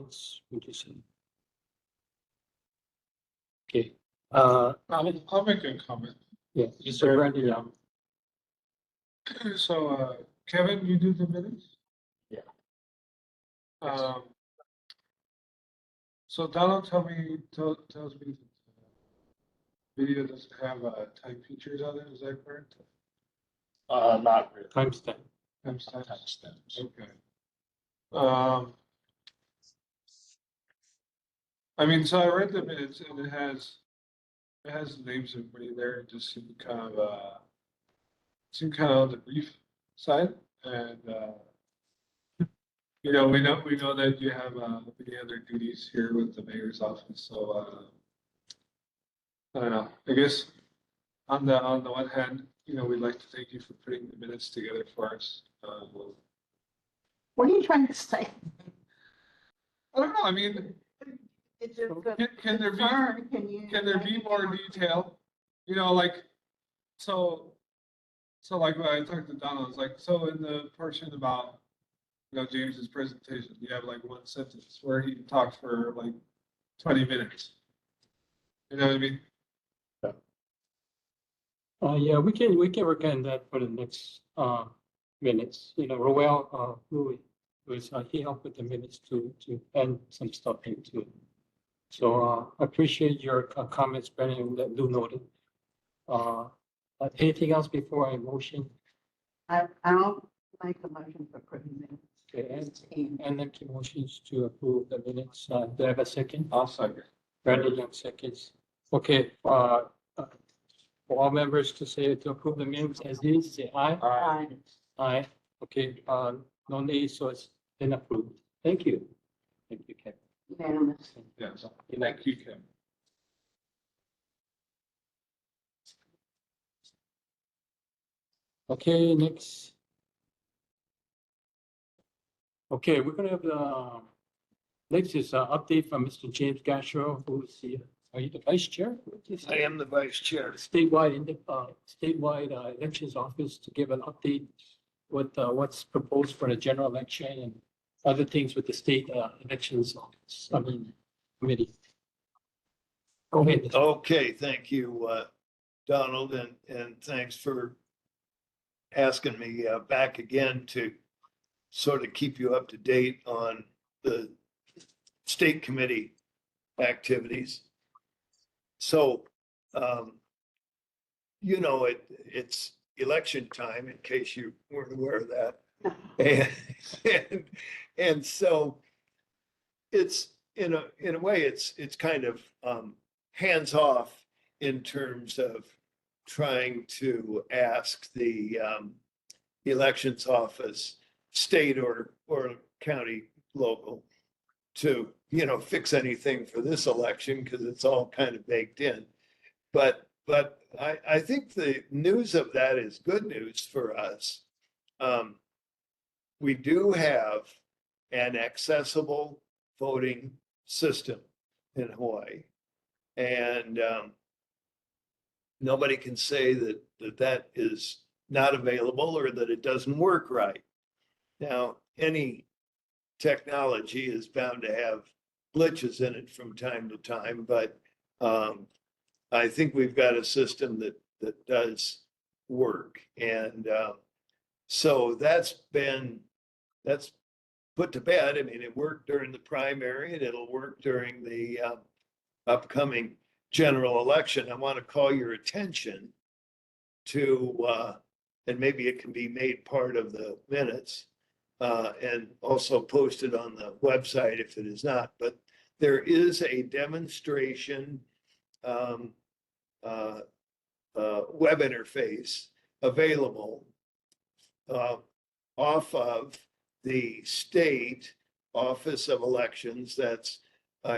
comments, would you say? Okay. I'll make a comment. Yeah, Mr. Brandon Young. So, Kevin, you do the minutes? Yeah. So Donald tells me that video doesn't have type features on it. Is that correct? Not really. Timestamp. Timestamps. Okay. I mean, so I read the minutes and it has the names of everybody there. It just seemed kind of on the brief side. And we know that you have many other duties here with the mayor's office. So I don't know. I guess on the one hand, we'd like to thank you for putting the minutes together for us. What are you trying to say? I don't know. I mean, It's just a can there be concern. can there be more detail? So like when I talked to Donald, it's like, so in the portion about James's presentation, you have like one sentence where he talked for like 20 minutes. You know what I mean? Yeah, we can work on that for the next minutes. Roel, who he helped with the minutes to add some stuff into it. So I appreciate your comments, Brandon, that do noted. Anything else before I motion? I'll make a motion for approving minutes. Okay, and then keep motions to approve the minutes. Do I have a second? I'll second. Brandon Young seconds. Okay, for all members to say to approve the minutes as is, say aye. Aye. Aye. Okay, no nays, so it's been approved. Thank you. Thank you, Kevin. Unanimous. Yes. Thank you, Kim. Okay, next. Okay, we're gonna have the next is an update from Mr. James GASHEL, who is the, are you the vice chair? I am the vice chair. Statewide elections office to give an update with what's proposed for the general election and other things with the state elections office, committee. Go ahead. Okay, thank you, Donald, and thanks for asking me back again to sort of keep you up to date on the state committee activities. So, it's election time, in case you weren't aware of that. And so it's in a way, it's kind of hands off in terms of trying to ask the elections office, state or county, local, to fix anything for this election, because it's all kind of baked in. But I think the news of that is good news for us. We do have an accessible voting system in Hawaii, and nobody can say that is not available or that it doesn't work right. Now, any technology is bound to have glitches in it from time to time, but I think we've got a system that does work. And so that's put to bed. I mean, it worked during the primary and it'll work during the upcoming general election. I want to call your attention to, and maybe it can be made part of the minutes, and also posted on the website if it is not, but there is a demonstration web interface available off of the state Office of Elections, that's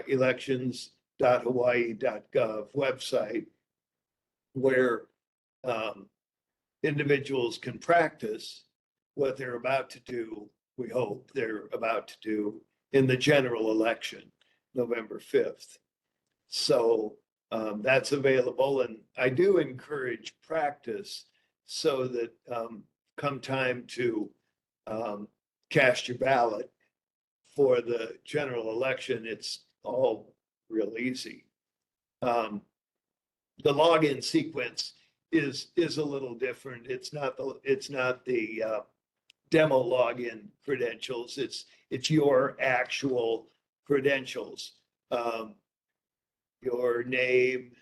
elections.hawaii.gov website, where individuals can practice what they're about to do, we hope they're about to do, in the general election, November 5th. So that's available, and I do encourage practice so that come time to cast your ballot for the general election, it's all real easy. The login sequence is a little different. It's not the demo login credentials. It's your actual credentials. Your name.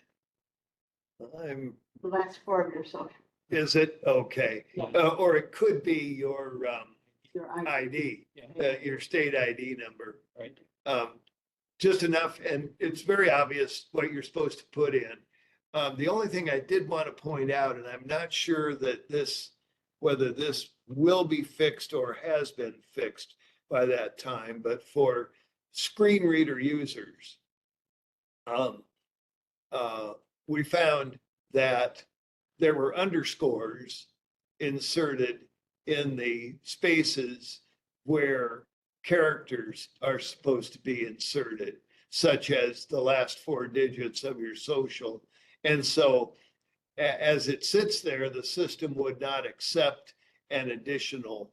The last four of your social. Is it? Okay. Yeah. Or it could be your Your ID, Yeah, your state ID number. right. Just enough, and it's very obvious what you're supposed to put in. The only thing I did want to point out, and I'm not sure that whether this will be fixed or has been fixed by that time, but for screen reader users, we found that there were underscores inserted in the spaces where characters are supposed to be inserted, such as the last four digits of your social. And so as it sits there, the system would not accept an additional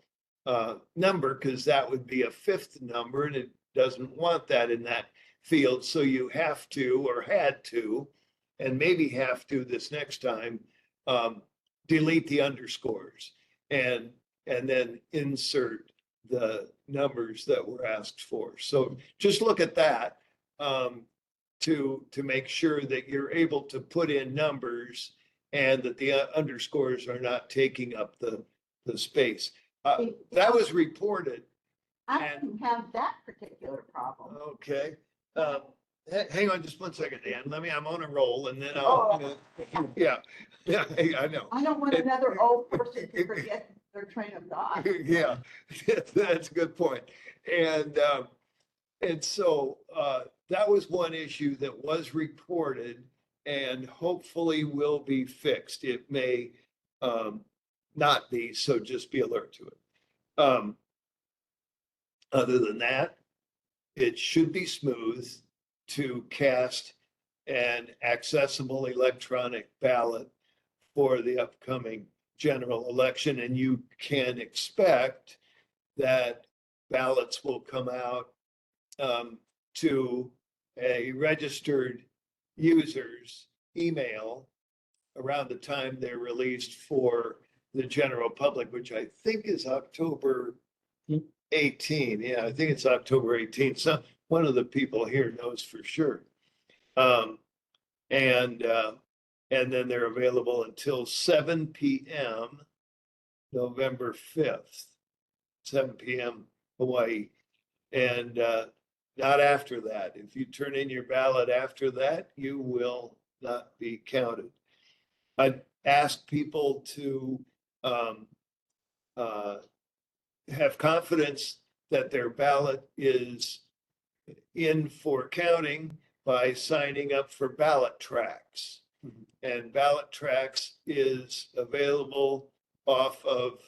number because that would be a fifth number, and it doesn't want that in that field. So you have to, or had to, and maybe have to this next time, delete the underscores and then insert the numbers that were asked for. So just look at that to make sure that you're able to put in numbers and that the underscores are not taking up the space. That was reported. I didn't have that particular problem. Okay. Hang on just one second, Dan. I'm on a roll and then I'll, yeah, I know. I don't want another old person to forget their train of thought. Yeah, that's a good point. And so that was one issue that was reported and hopefully will be fixed. It may not be, so just be alert to it. Other than that, it should be smooth to cast an accessible electronic ballot for the upcoming general election, and you can expect that ballots will come out to a registered user's email around the time they're released for the general public, which I think is October 18. Yeah, I think it's October 18. So one of the people here knows for sure. And then they're available until 7 p.m. November 5th, 7 p.m. Hawaii. And not after that. If you turn in your ballot after that, you will not be counted. I'd ask people to have confidence that their ballot is in for counting by signing up for ballot tracks. And ballot tracks is available off of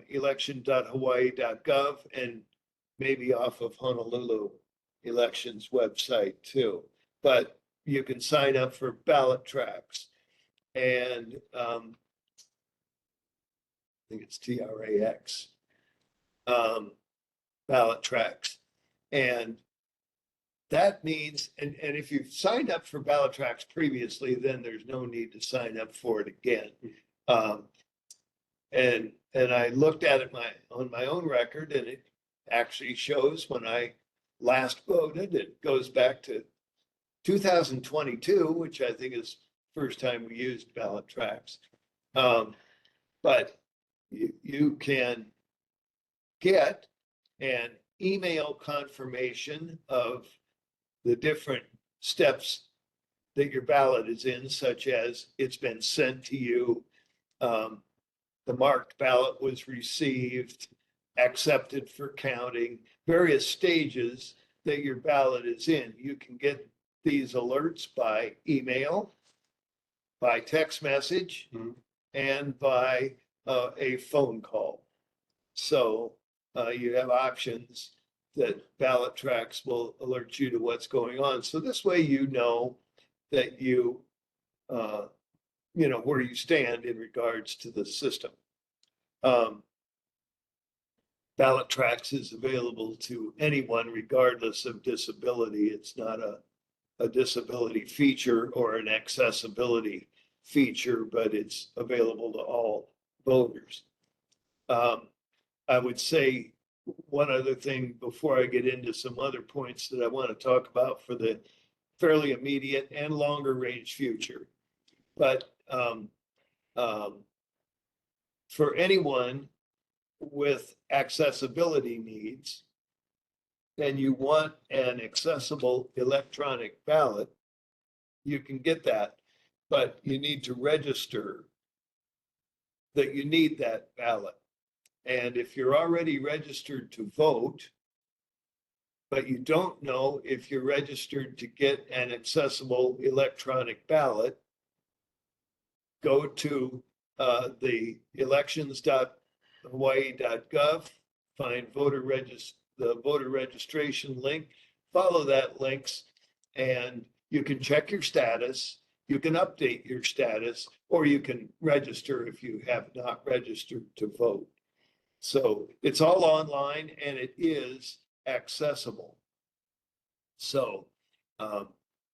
election.hawaii.gov and maybe off of Honolulu elections website too. But you can sign up for ballot tracks, and I think it's TRAX, ballot tracks. And that means, and if you've signed up for ballot tracks previously, then there's no need to sign up for it again. And I looked at it on my own record, and it actually shows when I last voted. It goes back to 2022, which I think is the first time we used ballot tracks. But you can get an email confirmation of the different steps that your ballot is in, such as it's been sent to you, the marked ballot was received, accepted for counting, various stages that your ballot is in. You can get these alerts by email, by text message, and by a phone call. So you have options that ballot tracks will alert you to what's going on. So this way you know that you know where you stand in regards to the system. ballot tracks is available to anyone regardless of disability. It's not a disability feature or an accessibility feature, but it's available to all voters. I would say one other thing before I get into some other points that I want to talk about for the fairly immediate and longer range future. But for anyone with accessibility needs, and you want an accessible electronic ballot, you can get that, but you need to register that you need that ballot. And if you're already registered to vote, but you don't know if you're registered to get an accessible electronic ballot, go to the elections.hawaii.gov, find the voter registration link, follow that links, and you can check your status, you can update your status, or you can register if you have not registered to vote. So it's all online and it is accessible. So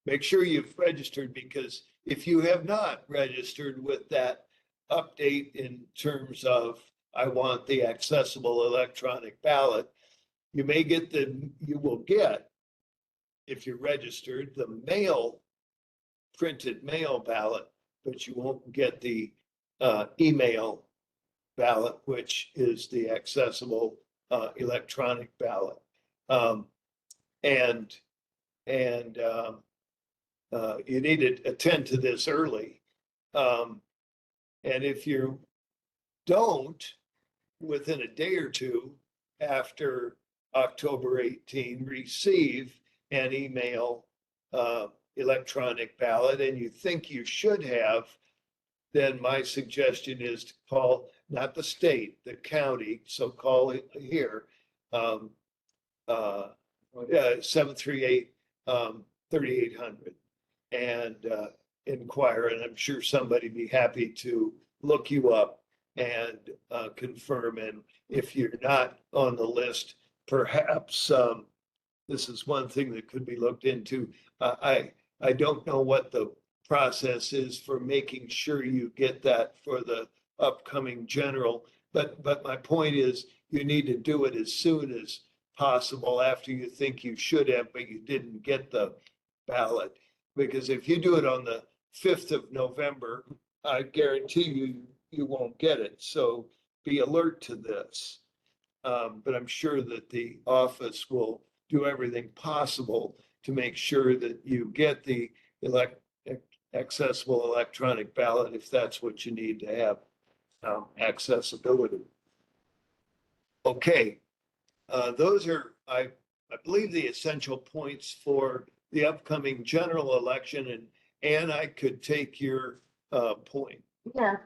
make sure you've registered, because if you have not registered with that update in terms of I want the accessible electronic ballot, you will get, if you're registered, the printed mail ballot, but you won't get the email ballot, which is the accessible electronic ballot. You need to attend to this early. And if you don't, within a day or two after October 18, receive an email electronic ballot and you think you should have, then my suggestion is to call, not the state, the county. So call it here, 738 3800 and inquire. And I'm sure somebody be happy to look you up and confirm. And if you're not on the list, perhaps this is one thing that could be looked into. I don't know what the process is for making sure you get that for the upcoming general, but my point is you need to do it as soon as possible after you think you should have, but you didn't get the ballot. Because if you do it on the 5th of November, I guarantee you won't get it. So be alert to this. But I'm sure that the office will do everything possible to make sure that you get the accessible electronic ballot if that's what you need to have accessibility. Okay, those are, I believe, the essential points for the upcoming general election. And I could take your point. Yeah,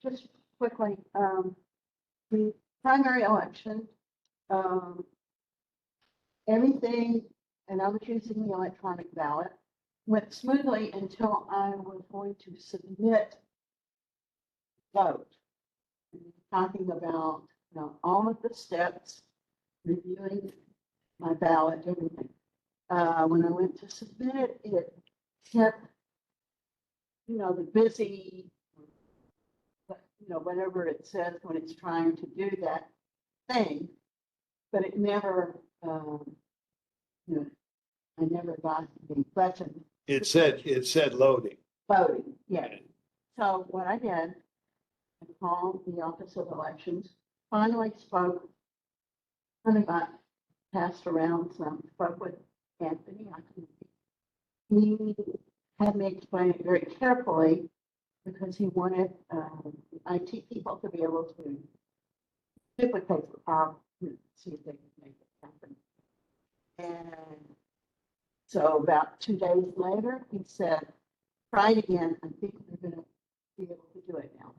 just quickly, the primary election, everything, and I was using the electronic ballot, went smoothly until I was going to submit vote. Talking about, all of the steps, reviewing my ballot, everything. When I went to submit it, it kept, the busy, whatever it says when it's trying to do that thing, but it never, I never got the button. It said loading. Voting, yeah. So what I did, I called the Office of Elections, finally spoke, passed around some, spoke with Anthony. He had me explain it very carefully because he wanted IT people to be able to duplicate the problem, see if they could make it happen. And so about 2 days later, he said, try it again. I think we're going to be able to do it now.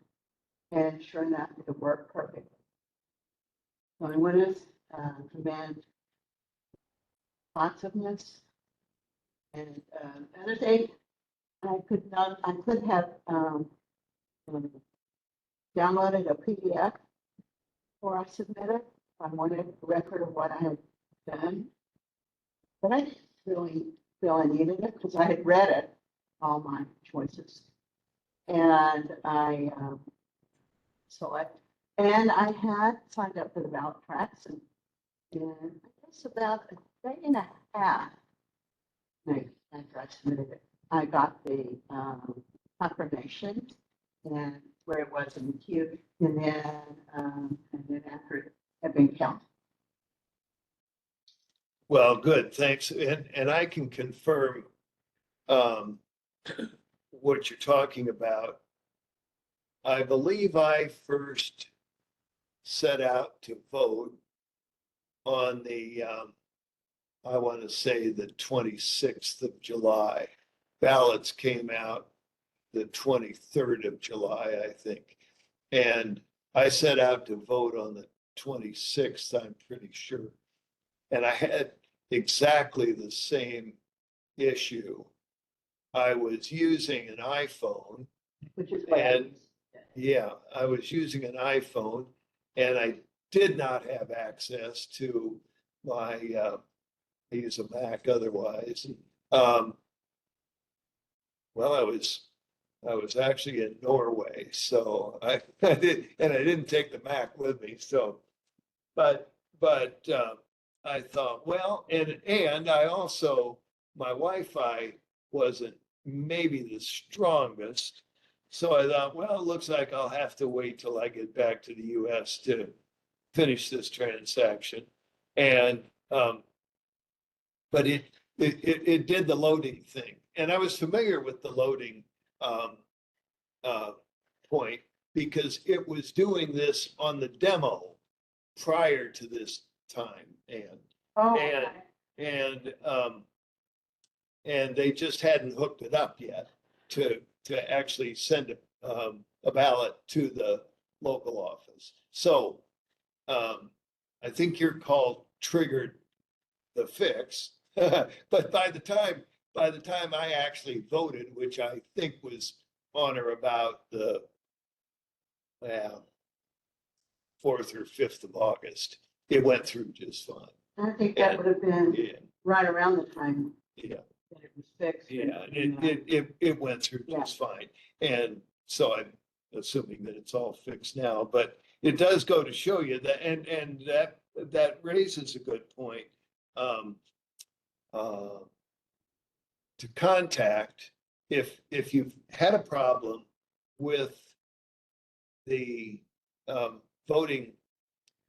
And sure enough, it worked perfectly. So I want to commend lotsiveness. And another thing, I could have downloaded a PDF before I submitted. I wanted a record of what I had done. But I didn't really feel I needed it because I had read it, all my choices. And I and I had signed up for the ballot tracks and I guess about a day and a half after I submitted it, I got the confirmation and where it was in the queue, and then after it had been counted. Well, good, thanks. And I can confirm what you're talking about. I believe I first set out to vote on the, I want to say the 26th of July. Ballots came out the 23rd of July, I think. And I set out to vote on the 26th, I'm pretty sure. And I had exactly the same issue. I was using an iPhone. Which is what I And used. yeah, I was using an iPhone and I did not have access to my, I use a Mac otherwise. Well, I was actually in Norway, so I didn't take the Mac with me. So, but I thought, well, and I also, my Wi-Fi wasn't maybe the strongest. So I thought, well, it looks like I'll have to wait till I get back to the US to finish this transaction. And, but it did the loading thing. And I was familiar with the loading point because it was doing this on the demo prior to this time. Oh, And they just hadn't hooked it up yet to actually send a ballot to the local office. So I think your call triggered the fix. But by the time I actually voted, which I think was on or about the 4th or 5th of August, it went through just fine. I think that would have been Yeah, right around the time yeah. that it was fixed. Yeah, and, it went through just fine. And so I'm assuming that it's all fixed now, but it does go to show you that, and that raises a good point. To contact, if you've had a problem with the voting,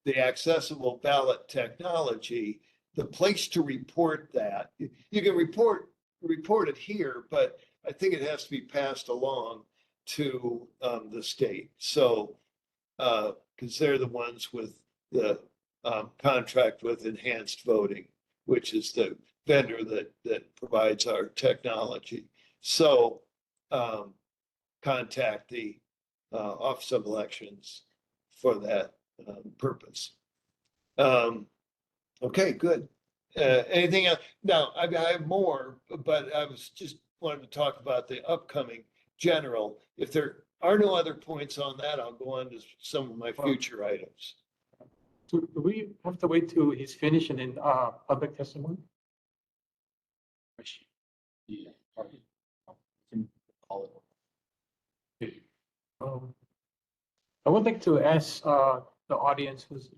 the accessible ballot technology, the place to report that, you can report it here, but I think it has to be passed along to the state. So, because they're the ones with the contract with Enhanced Voting, which is the vendor that provides our technology. So, contact the Office of Elections for that purpose. Okay, good. Anything else? Now, I have more, but I was just wanted to talk about the upcoming general. If there are no other points on that, I'll go on to some of my future items. Do we have to wait till he's finished and then public testimony? Yeah. Can call it. I would like to ask the audience who's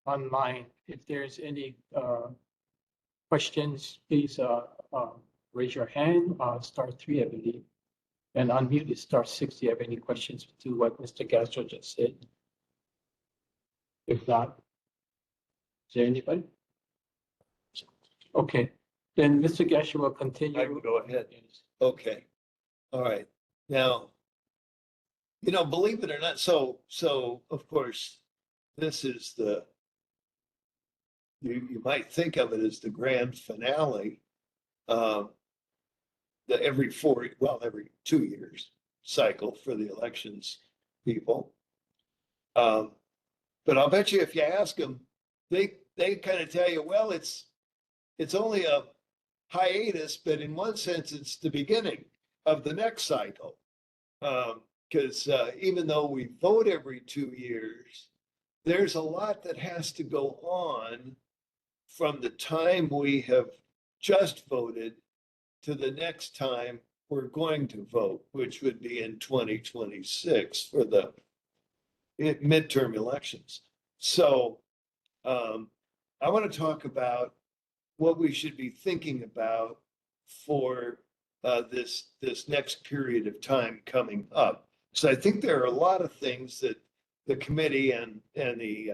online if there's any questions. Please raise your hand. *3, I believe, and unmute is *6. Do you have any questions to what Mr. Castro just said? If not, is there anybody? Okay, then Mr. Gasher will continue. I can go ahead. Okay, all right. Now, believe it or not, so of course, this is you might think of it as the grand finale. The every 2 years cycle for the elections people. But I'll bet you if you ask them, they kind of tell you, well, it's only a hiatus, but in one sense, it's the beginning of the next cycle. Because even though we vote every 2 years, there's a lot that has to go on from the time we have just voted to the next time we're going to vote, which would be in 2026 for the midterm elections. So I want to talk about what we should be thinking about for this next period of time coming up. So I think there are a lot of things that the committee and the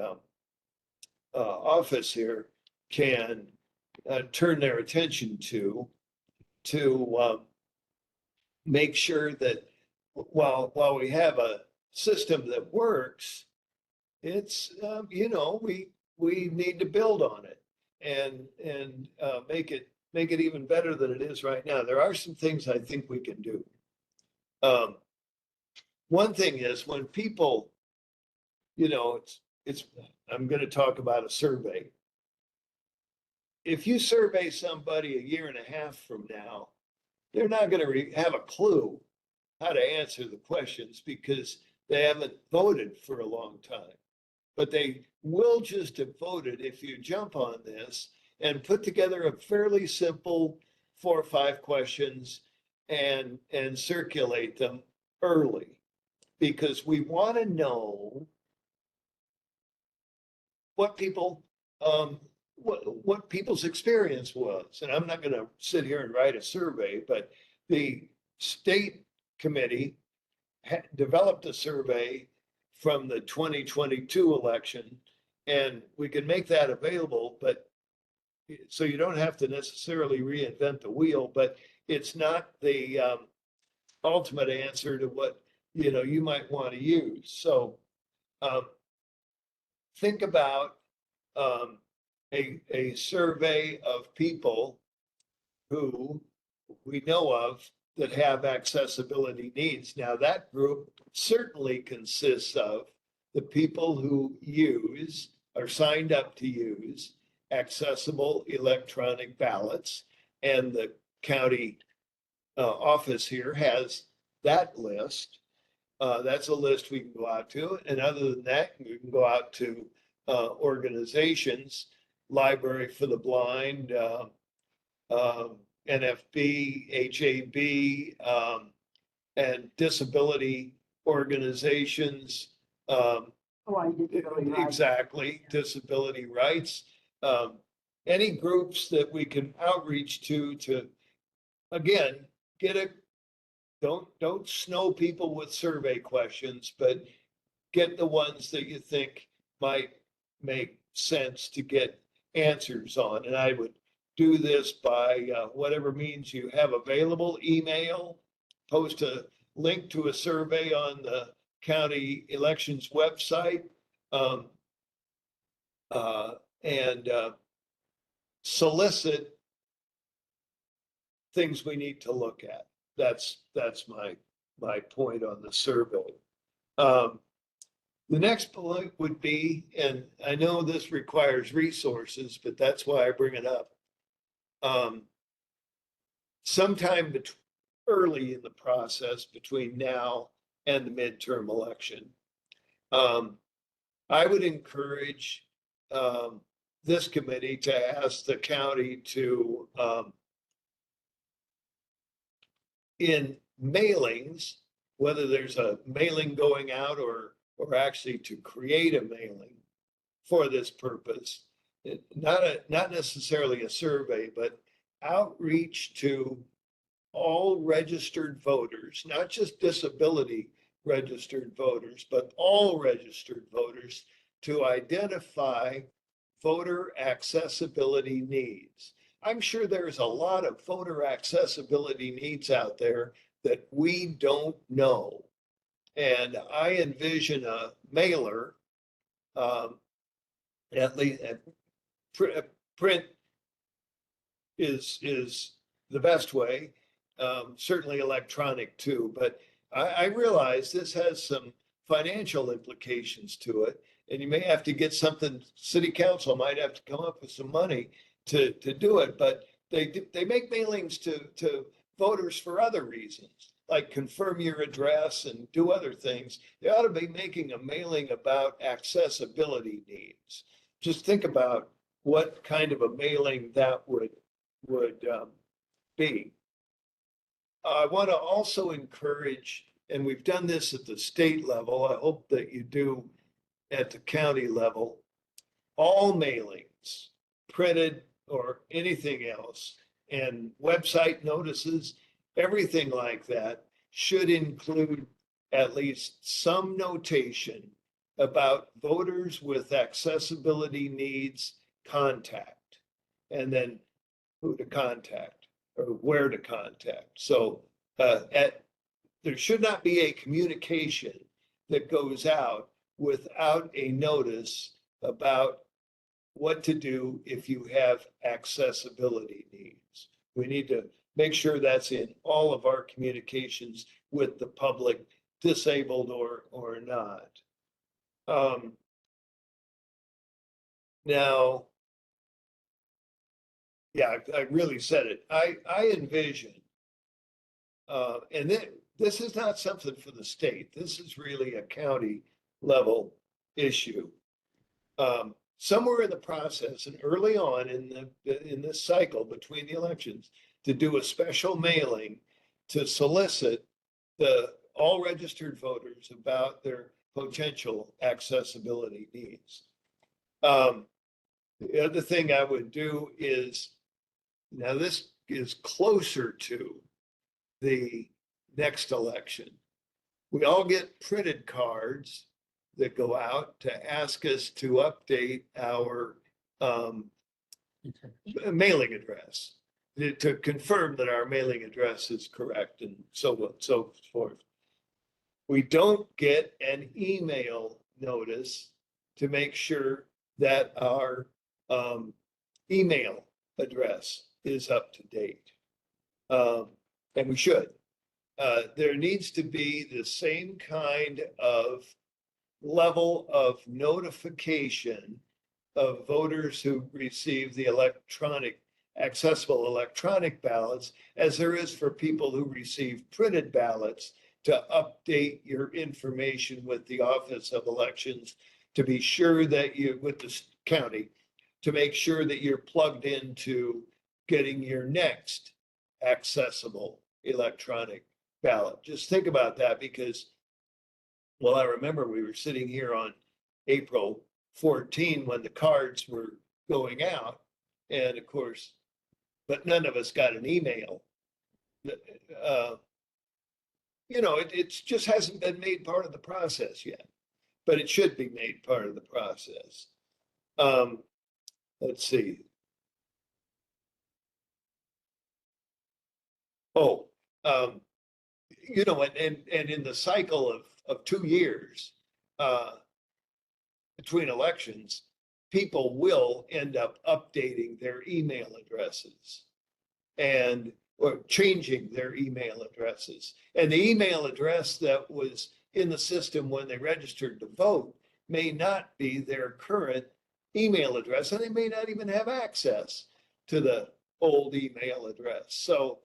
office here can turn their attention to make sure that while we have a system that works, it's we need to build on it and make it even better than it is right now. There are some things I think we can do. One thing is when people, it's I'm going to talk about a survey. If you survey somebody a year and a half from now, they're not going to have a clue how to answer the questions because they haven't voted for a long time. But they will just have voted if you jump on this and put together a fairly simple 4 or 5 questions and circulate them early. Because we want to know what people what people's experience was. And I'm not going to sit here and write a survey, but the state committee developed a survey from the 2022 election, and we can make that available, but so you don't have to necessarily reinvent the wheel, but it's not the ultimate answer to what you might want to use. So think about a survey of people who we know of that have accessibility needs. Now, that group certainly consists of the people who are signed up to use accessible electronic ballots, and the county office here has that list. That's a list we can go out to. And other than that, you can go out to organizations, Library for the Blind, NFB, HAB, and disability organizations. Exactly, disability rights. Any groups that we can outreach to again, don't snow people with survey questions, but get the ones that you think might make sense to get answers on. And I would do this by whatever means you have available, email, post a link to a survey on the county elections website, and solicit things we need to look at. That's my point on the survey. The next point would be, and I know this requires resources, but that's why I bring it up. Sometime early in the process between now and the midterm election, I would encourage this committee to ask the county to, in mailings, whether there's a mailing going out or actually to create a mailing for this purpose, not necessarily a survey, but outreach to all registered voters, not just disability registered voters, but all registered voters, to identify voter accessibility needs. I'm sure there's a lot of voter accessibility needs out there that we don't know. And I envision a mailer, at least print is the best way, certainly electronic too, but I realize this has some financial implications to it, and you may have to get something, city council might have to come up with some money to do it, but they make mailings to voters for other reasons, like confirm your address and do other things, they ought to be making a mailing about accessibility needs. Just think about what kind of a mailing that would be. I want to also encourage, and we've done this at the state level, I hope that you do at the county level, all mailings, printed or anything else, and website notices, everything like that should include at least some notation about voters with accessibility needs contact, and then who to contact or where to contact. So there should not be a communication that goes out without a notice about what to do if you have accessibility needs. We need to make sure that's in all of our communications with the public, disabled or not. Now, yeah, I really said it. I envision, and this is not something for the state. This is really a county level issue. Somewhere in the process and early on in this cycle between the elections, to do a special mailing to solicit all registered voters about their potential accessibility needs. The other thing I would do is, now this is closer to the next election. We all get printed cards that go out to ask us to update our mailing address, to confirm that our mailing address is correct and so on, so forth. We don't get an email notice to make sure that our email address is up to date. And we should. There needs to be the same kind of level of notification of voters who receive the accessible electronic ballots as there is for people who receive printed ballots, to update your information with the Office of Elections, to be sure that with the county, to make sure that you're plugged into getting your next accessible electronic ballot. Just think about that, because, well, I remember we were sitting here on April 14 when the cards were going out, and of course, but none of us got an email. It just hasn't been made part of the process yet, but it should be made part of the process. Let's see. Oh, and in the cycle of 2 years between elections, people will end up updating their email addresses or changing their email addresses. And the email address that was in the system when they registered to vote may not be their current email address, and they may not even have access to the old email address. So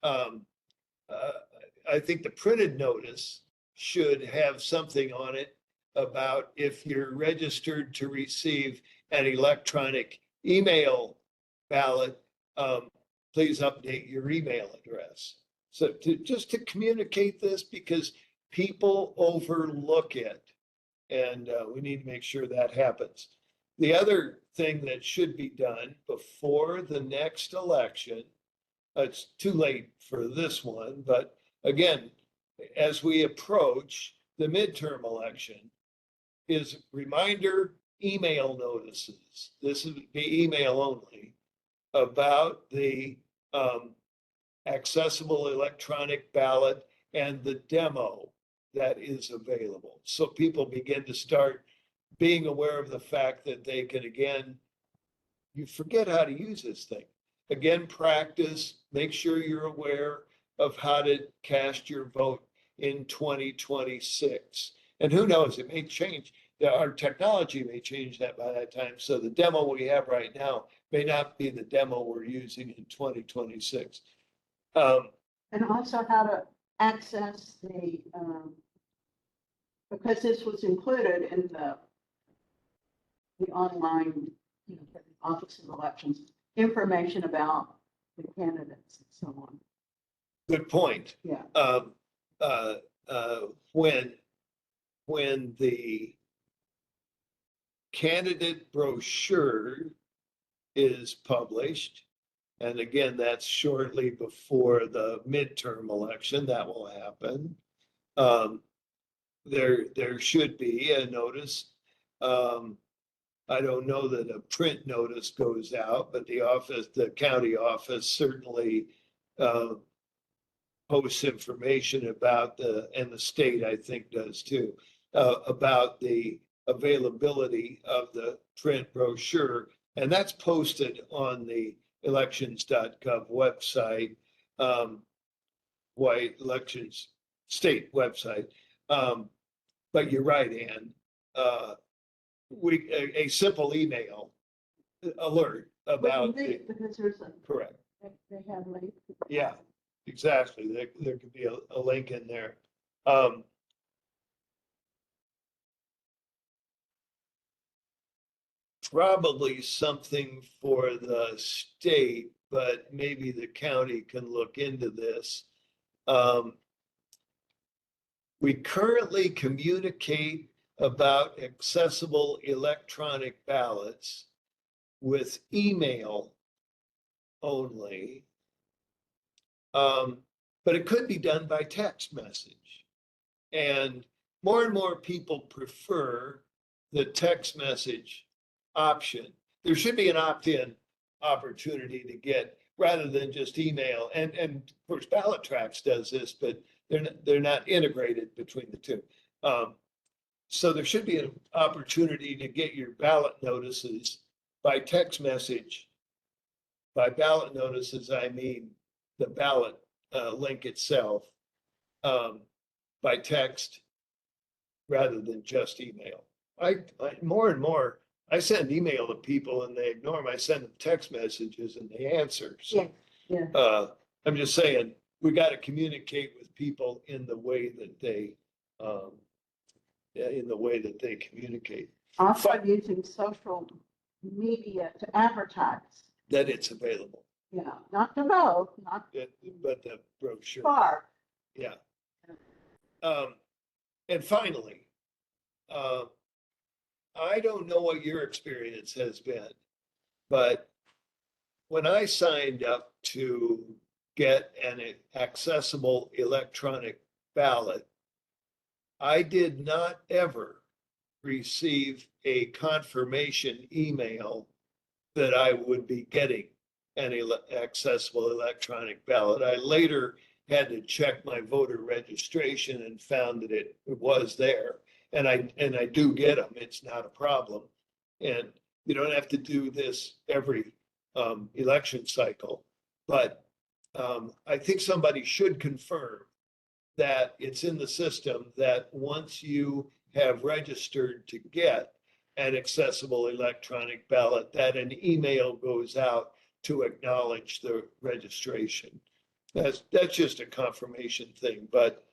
I think the printed notice should have something on it about if you're registered to receive an electronic email ballot, please update your email address. So just to communicate this, because people overlook it, and we need to make sure that happens. The other thing that should be done before the next election, it's too late for this one, but again, as we approach the midterm election, is reminder email notices. This would be email only, about the accessible electronic ballot and the demo that is available. So people begin to start being aware of the fact that they can, again, you forget how to use this thing. Again, practice, make sure you're aware of how to cast your vote in 2026. And who knows, it may change. Our technology may change that by that time. So the demo we have right now may not be the demo we're using in 2026. And also how to access the, because this was included in the online, you know, for the Office of Elections, information about the candidates and so on. Good point. Yeah. When the candidate brochure is published, and again, that's shortly before the midterm election, that will happen. There should be a notice. I don't know that a print notice goes out, but the county office certainly posts information about and the state, I think, does too, about the availability of the print brochure. And that's posted on the elections.gov website, white elections state website. But you're right, Ann. A simple email alert about Because there's a, correct. they have links. Yeah, exactly. There could be a link in there. Probably something for the state, but maybe the county can look into this. We currently communicate about accessible electronic ballots with email only. But it could be done by text message. And more people prefer the text message option. There should be an opt-in opportunity to get, rather than just email. And of course, Ballot Tracks does this, but they're not integrated between the two. So there should be an opportunity to get your ballot notices by text message. By ballot notices, I mean the ballot link itself, by text rather than just email. I more and more, I send email to people and they ignore them. I send them text messages and they answer. So, Yeah. I'm just saying, we got to communicate with people in the way that they communicate. Also using social media to advertise. That it's available. Yeah, not to vote, not But the brochure. far. Yeah. And finally, I don't know what your experience has been, but when I signed up to get an accessible electronic ballot, I did not ever receive a confirmation email that I would be getting an accessible electronic ballot. I later had to check my voter registration and found that it was there. And I do get them. It's not a problem. And you don't have to do this every election cycle. But I think somebody should confirm that it's in the system, that once you have registered to get an accessible electronic ballot, that an email goes out to acknowledge the registration. That's just a confirmation thing, but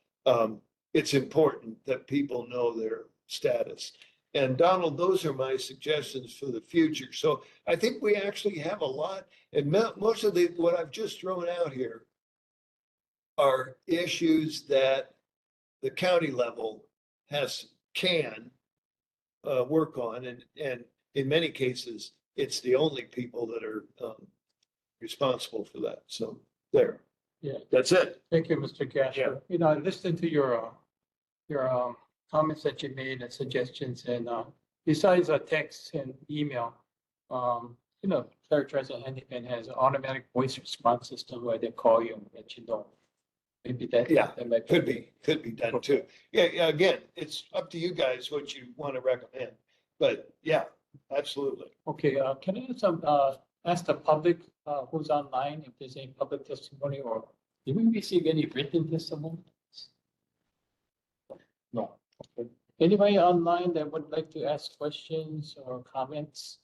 it's important that people know their status. And Donald, those are my suggestions for the future. So I think we actually have a lot, and most of what I've just thrown out here are issues that the county level can work on, and in many cases, it's the only people that are responsible for that. So there. Yeah. That's it. Thank you, Mr. Yeah. Gasher. You know, I listened to your comments that you made and suggestions, and besides text and email, you know, Characterize and Handyman has an automatic voice response system where they call you and let you know. Maybe that might Could be done too. Yeah, again, it's up to you guys what you want to recommend, but yeah, absolutely. Okay, can I ask the public who's online if there's any public testimony, or did we receive any written testimony? No. Okay. Anybody online that would like to ask questions or comments?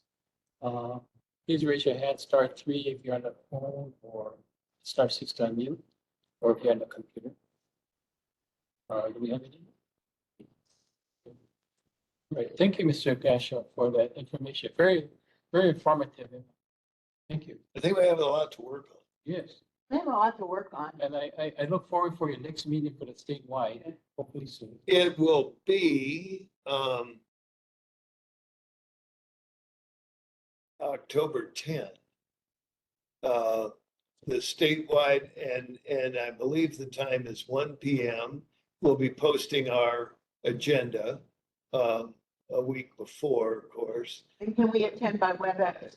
Please raise your hand, *3 if you're on the phone, or *6 to unmute, or if you're on the computer. Do we have any? Right, thank you, Mr. Gasha, for that information. Very, very informative. Thank you. I think we have a lot to work on. Yes, We have a lot to work on. and I look forward for your next meeting for the statewide, hopefully soon. It will be, October 10th. The statewide, and I believe the time is 1 p.m. We'll be posting our agenda, a week before, of course. And can we attend by WebEx?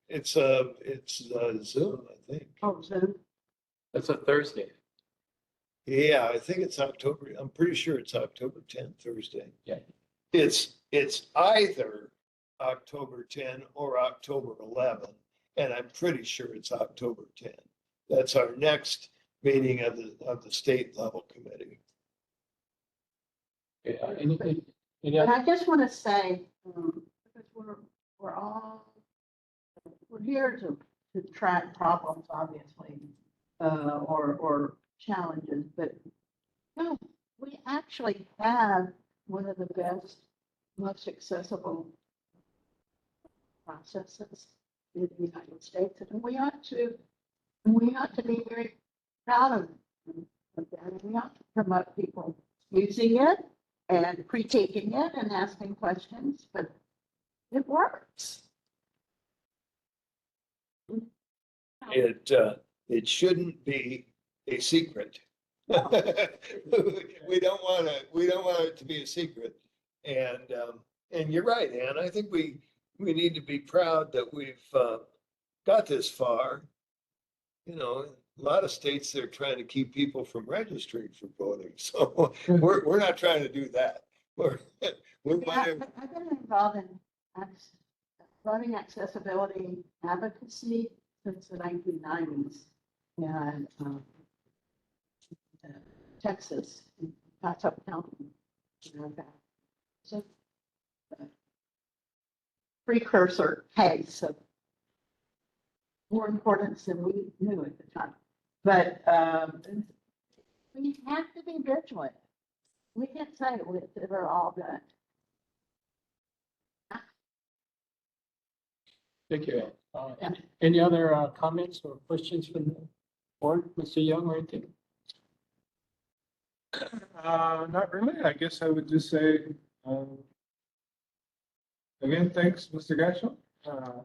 It's Zoom, I think. Oh, Zoom. That's a Thursday. Yeah, I think it's October, I'm pretty sure it's October 10th, Thursday. Yeah. It's either October 10 or October 11, and I'm pretty sure it's October 10. That's our next meeting of the state level committee. Anything? But I just want to say, because we're here to track problems, obviously, or challenges, but no, we actually have one of the best, most accessible processes in the United States, and we ought to be very proud of that. And we ought to promote people using it and critiquing it and asking questions, but it works. It shouldn't be a secret. We don't want it to be a secret. And you're right, Ann. I think we need to be proud that we've got this far. You know, a lot of states, they're trying to keep people from registering for voting. So we're not trying to do that. We're I've been involved in voting accessibility advocacy since the 1990s. And Texas, in Paso County. So, precursor case of more importance than we knew at the time. But we have to be vigilant. We can't say we're all done. Thank you. Any other comments or questions from the board, Mr. Young, or anything? Not really. I guess I would just say, again, thanks, Mr. Gashel, for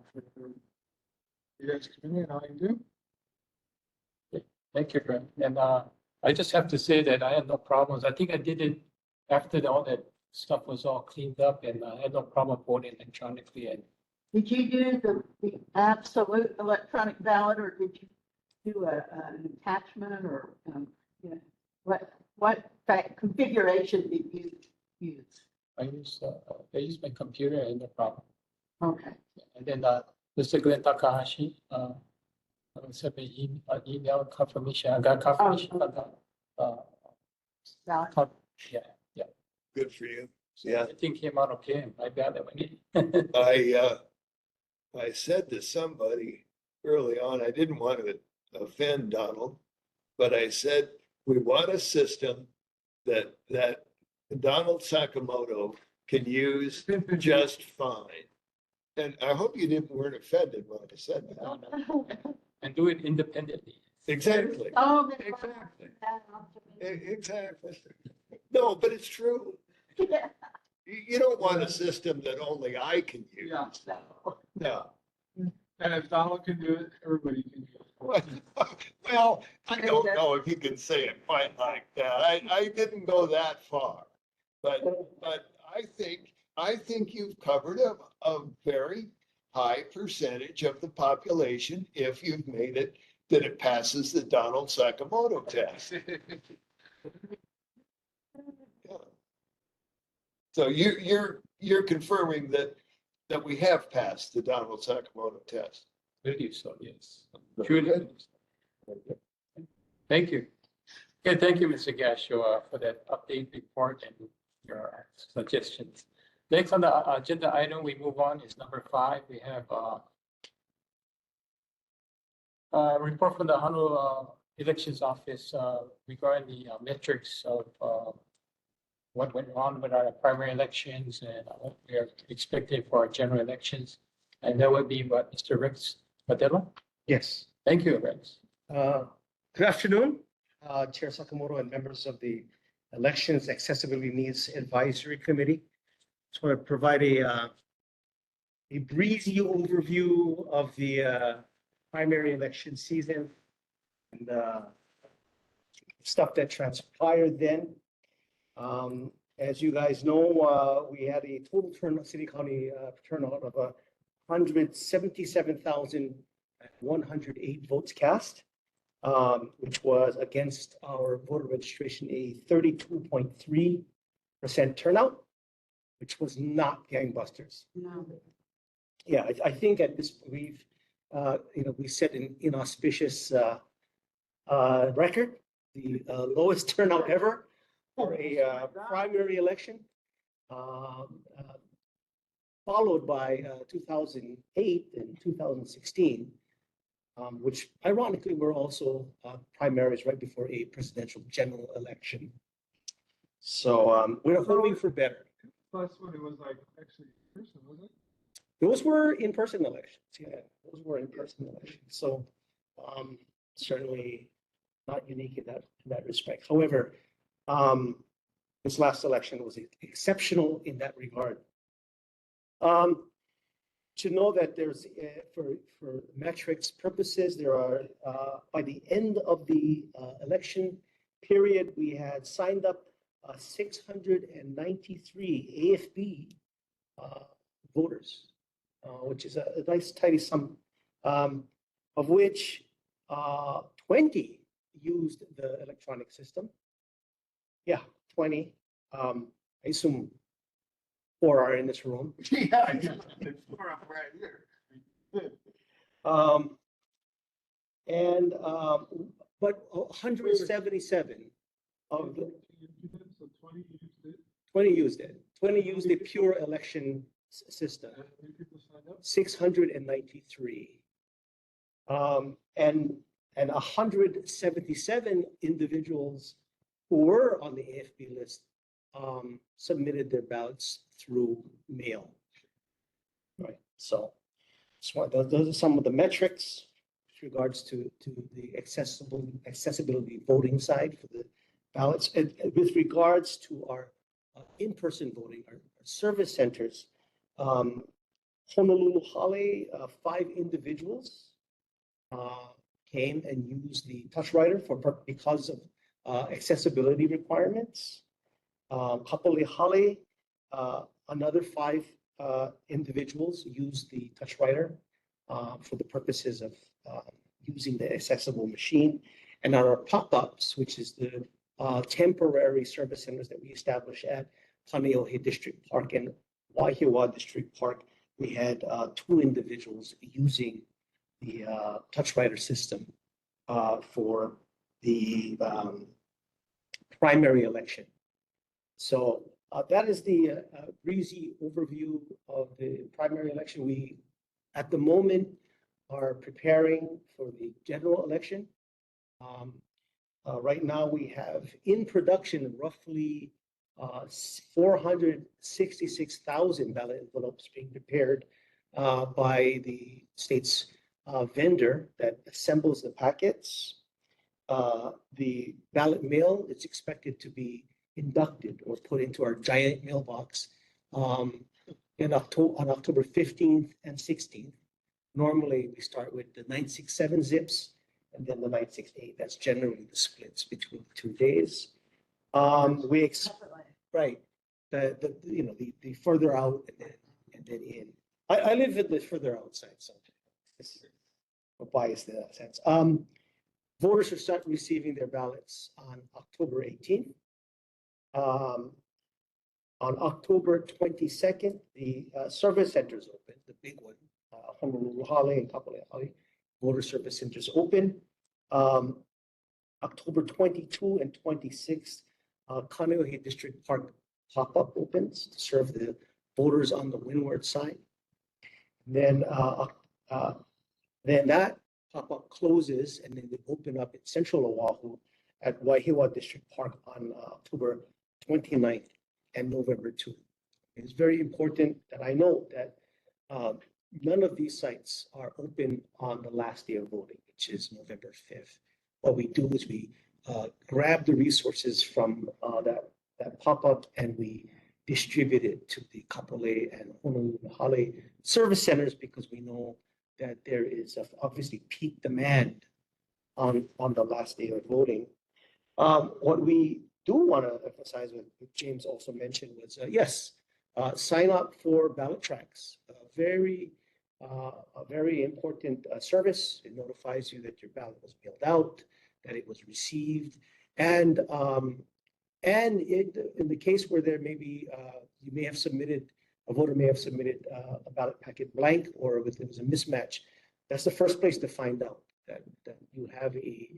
you guys coming and all you do. Thank you, Greg. And I just have to say that I had no problems. I think I did it after all that stuff was all cleaned up, and I had no problem voting electronically. And Did you do the absolute electronic ballot, or did you do an attachment, or you know, what configuration did you use? I used my computer and no problem. Okay. And then Mr. Glenn Takahashi sent me an email confirmation. I got confirmation. Ballot. Yeah. good for you. So Yeah. I think came out okay. I got it. I said to somebody early on, I didn't want to offend Donald, but I said, we want a system that Donald Sakamoto can use just fine. And I hope you weren't offended when I said that. And do it independently. Exactly. Oh, Exactly. No, but it's true. yeah. You don't want a system that only I can use. Yeah. No. And if Donald can do it, everybody can do it. Well, I don't know if you can say it quite like that. I didn't go that far. But I think you've covered a very high percentage of the population if you've made it that it passes the Donald Sakamoto test. Yeah. So you're confirming that we have passed the Donald Sakamoto test. Believe so, yes. Very good. Thank you. Okay, thank you, Mr. Gasho, for that update report and your suggestions. Next on the agenda item, we move on is number 5. We have report from the Honolulu elections office regarding the metrics of what went on with our primary elections and what we are expecting for our general elections. And that would be what, Mr. Rex Padilla? Yes. Thank you, Rex. Good afternoon, Chair Sakamoto and members of the Elections Accessibility Needs Advisory Committee. Just want to provide a breezy overview of the primary election season and stuff that transpired then. As you guys know, we had a total turnout, city county turnout of 177,108 votes cast, which was against our voter registration a 32.3% turnout, which was not gangbusters. No. Yeah, I think at this we set an inauspicious record, the lowest turnout ever for a primary election, followed by 2008 and 2016, which ironically were also primaries right before a presidential general election. So we're hoping for better. Last one, it was like actually in person, was it? Those were in-person elections. Yeah, those were in-person elections. So certainly not unique in that respect. However, this last election was exceptional in that regard. To know that there's for metrics purposes, there are by the end of the election period, we had signed up 693 AFB voters, which is a nice tidy sum, of which 20 used the electronic system. Yeah, 20. I assume 4 are in this room. Yeah, it's right here. But 177 of the So 20 used it. 20 used it. 20 used the pure election system. How many people signed up? 693. And 177 individuals who were on the AFB list submitted their ballots through mail. Right. So those are some of the metrics with regards to the accessibility voting side for the ballots. And with regards to our in-person voting, our service centers, Honolulu Hale, 5 individuals came and used the touch writer because of accessibility requirements. Kapolei Hale, another 5 individuals used the touch writer for the purposes of using the accessible machine. And our pop-ups, which is the temporary service centers that we established at Kaneohe District Park and Waihiwa District Park, we had 2 individuals using the touch writer system for the primary election. So that is the breezy overview of the primary election. We, at the moment, are preparing for the general election. Right now, we have in production roughly 466,000 ballot envelopes being prepared by the state's vendor that assembles the packets. The ballot mail is expected to be inducted or put into our giant mailbox on October 15th and 16th. Normally, we start with the 967 zips and then the 968. That's generally the splits between the 2 days. Right, the further out and then in. I live in the further outside, so we're biased in that sense. Voters will start receiving their ballots on October 18th. On October 22nd, the service centers open, the big one, Honolulu Hale and Kapolei Hale, voter service centers open. October 22 and 26th, Kaneohe District Park pop-up opens to serve the voters on the windward side. Then that pop-up closes and then they open up in central Oahu at Waihewa District Park on October 29th and November 2. It's very important that I note that none of these sites are open on the last day of voting, which is November 5th. What we do is we grab the resources from that pop-up and we distribute it to the Kapolei and Honolulu service centers because we know that there is obviously peak demand on the last day of voting. What we do want to emphasize, what James also mentioned, was yes, sign up for ballot tracks. A very important service. It notifies you that your ballot was mailed out, that it was received, and in the case where there may be, you may have submitted, a voter may have submitted a ballot packet blank, or if there was a mismatch, that's the first place to find out that you have a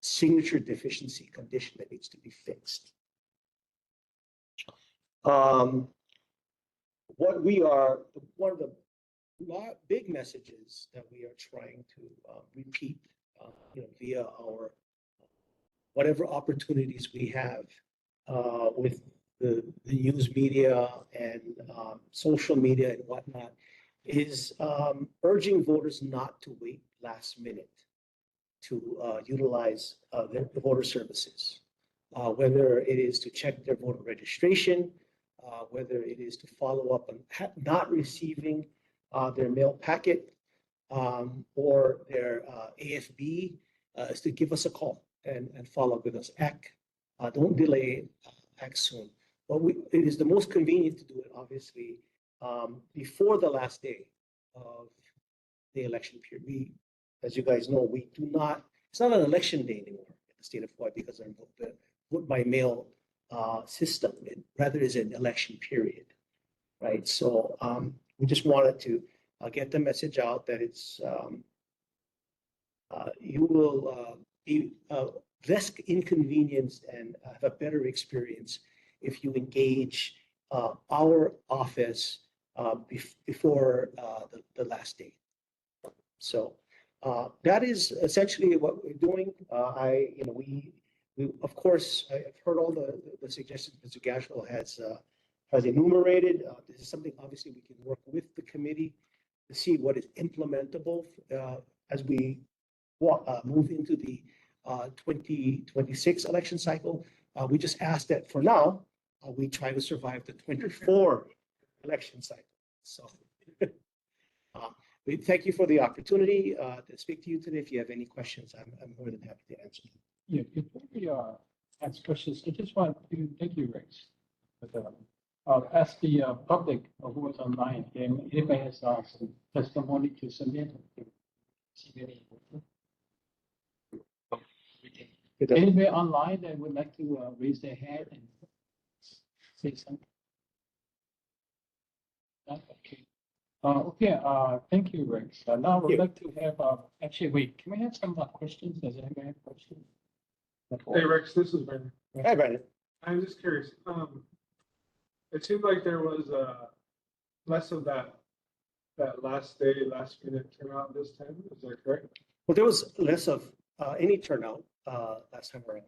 signature deficiency condition that needs to be fixed. One of the big messages that we are trying to repeat, via our whatever opportunities we have with the news media and social media and whatnot, is urging voters not to wait last minute to utilize the voter services, whether it is to check their voter registration, whether it is to follow up on not receiving their mail packet or their AFB, is to give us a call and follow up with us. Don't delay, act soon. But it is the most convenient to do it, obviously, before the last day of the election period. As you guys know, we do not, it's not an election day anymore in the state of Hawaii because of the vote by mail system. It rather is an election period, right? So we just wanted to get the message out that it's, you will be less inconvenienced and have a better experience if you engage our office before the last day. So that is essentially what we're doing. We of course, I've heard all the suggestions Mr. GASHEL has enumerated. This is something obviously we can work with the committee to see what is implementable as we move into the 2026 election cycle. We just ask that for now, we try to survive the 24 election cycle. So we thank you for the opportunity to speak to you today. If you have any questions, I'm more than happy to answer them. Yeah, before we ask questions, I just want to thank you, Rex. But ask the public who was online, if anybody has some testimony to submit. Anybody online that would like to raise their hand and say something? Okay. Thank you, Rex. Now we'd like to have, actually, wait, can we have some questions? Does anybody have questions? Hey, Rex, this is Brandon. Hi, Brandon. I'm just curious. It seemed like there was less of that last minute turnout this time. Is that correct? Well, there was less of any turnout last time around.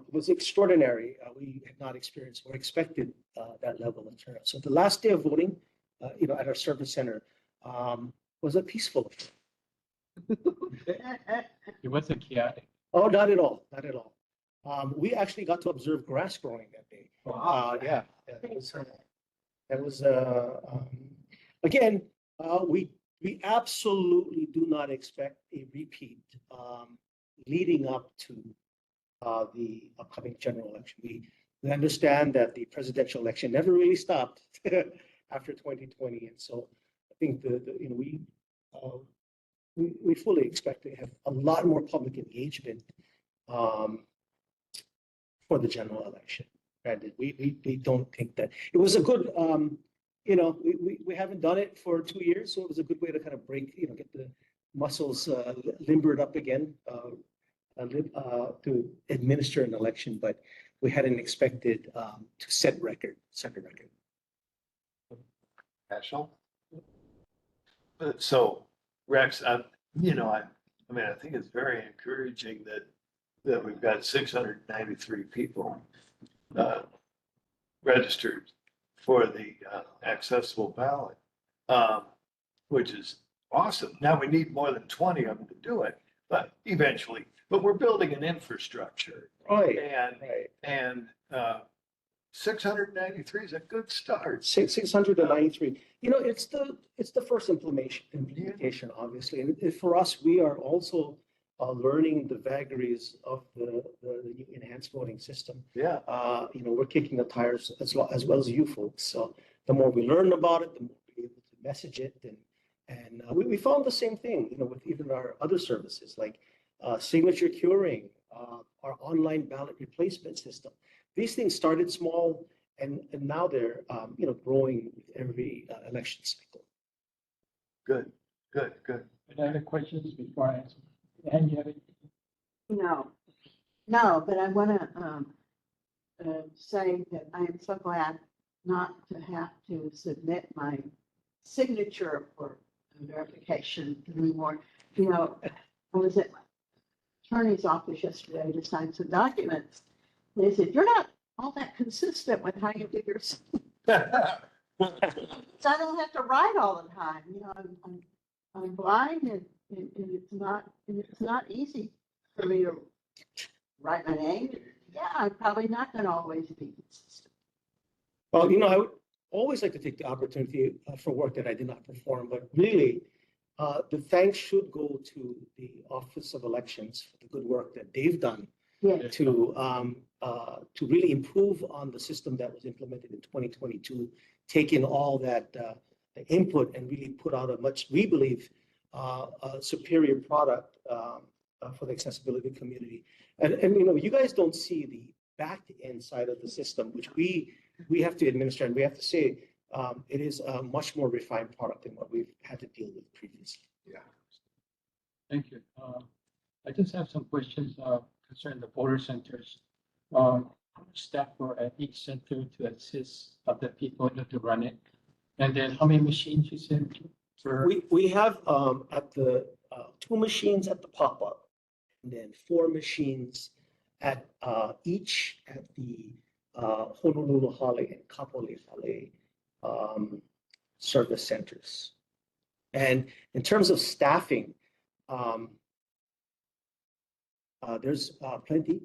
It was extraordinary. We had not experienced or expected that level of turnout. So the last day of voting, at our service center, was a peaceful. It wasn't chaotic. Oh, not at all, not at all. We actually got to observe grass growing that day. Yeah, that was again, we absolutely do not expect a repeat leading up to the upcoming general election. We understand that the presidential election never really stopped after 2020, and so I think we fully expect to have a lot more public engagement for the general election. And we don't think that it was a good, we haven't done it for 2 years, so it was a good way to kind of break, get the muscles limbered up again to administer an election. But we hadn't expected to set a record. GASHEL? So, Rex, you know, I mean, I think it's very encouraging that we've got 693 people registered for the accessible ballot, which is awesome. Now we need more than 20 of them to do it, but eventually. But we're building an infrastructure, Right, and right. 693 is a good start. 693. You know, it's the first implementation, obviously. And for us, we are also learning the vagaries of the new enhanced voting system. Yeah. You know, we're kicking the tires as well as you folks. So the more we learn about it, the more we're able to message it. And we found the same thing, you know, with even our other services like signature curing, our online ballot replacement system. These things started small, and now they're you know, growing with every election cycle. Good. Any other questions before I answer? And you have it? No, but I want to say that I am so glad not to have to submit my signature for verification anymore. You know, I was at my attorney's office yesterday to sign some documents. They said, "You're not all that consistent with how you do your." So I don't have to write all the time. You know, I'm blind, and it's not easy for me to write my name. Yeah, I'm probably not going to always be consistent. Well, you know, I would always like to take the opportunity for work that I did not perform, but really, the thanks should go to the Office of Elections for the good work that they've done Yeah. to really improve on the system that was implemented in 2022, taking all that input and really put out a much, we believe, superior product for the accessibility community. And you know, you guys don't see the back end side of the system, which we have to administer, and we have to say it is a much more refined product than what we've had to deal with previously. Yeah. Thank you. I just have some questions concerning the voter centers. How much staff were at each center to assist other people to run it? And then how many machines you said? We have at the 2 machines at the pop-up, and then 4 machines at each at the Honolulu Hale and Kapolei Hale service centers. And in terms of staffing, there's plenty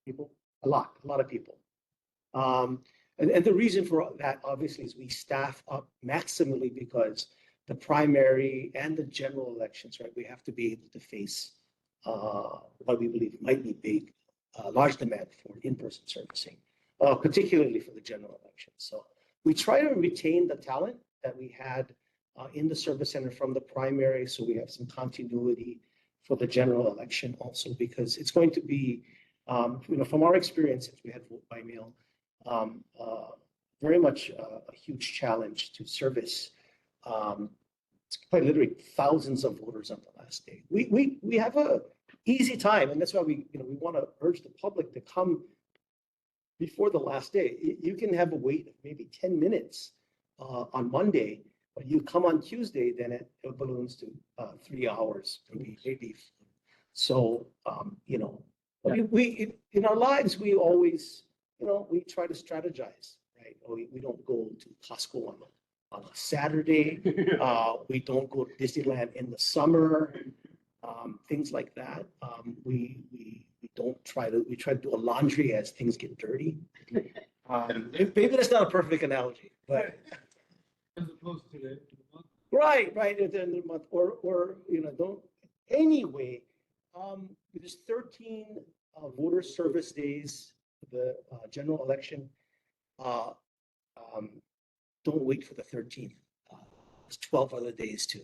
people, a lot of people. And the reason for that, obviously, is we staff up maximally because the primary and the general elections, right, we have to be able to face what we believe might be large demand for in-person servicing, particularly for the general elections. So we try to retain the talent that we had in the service center from the primary, so we have some continuity for the general election also, because it's going to be, you know, from our experience, since we had vote by mail, very much a huge challenge to service. It's quite literally thousands of voters on the last day. We have a easy time, and that's why we want to urge the public to come before the last day. You can have a wait of maybe 10 minutes on Monday, but you come on Tuesday, then it balloons to 3 hours, maybe. So you know, we in our lives we always, you know, we try to strategize, right? We don't go to Costco on a Saturday. We don't go to Disneyland in the summer. Things like that. We try to do a laundry as things get dirty. Maybe that's not a perfect analogy, but As opposed to the month. right at the end of the month, or you know, don't anyway. There's 13 voter service days for the general election. Don't wait for the 13th. There's 12 other days to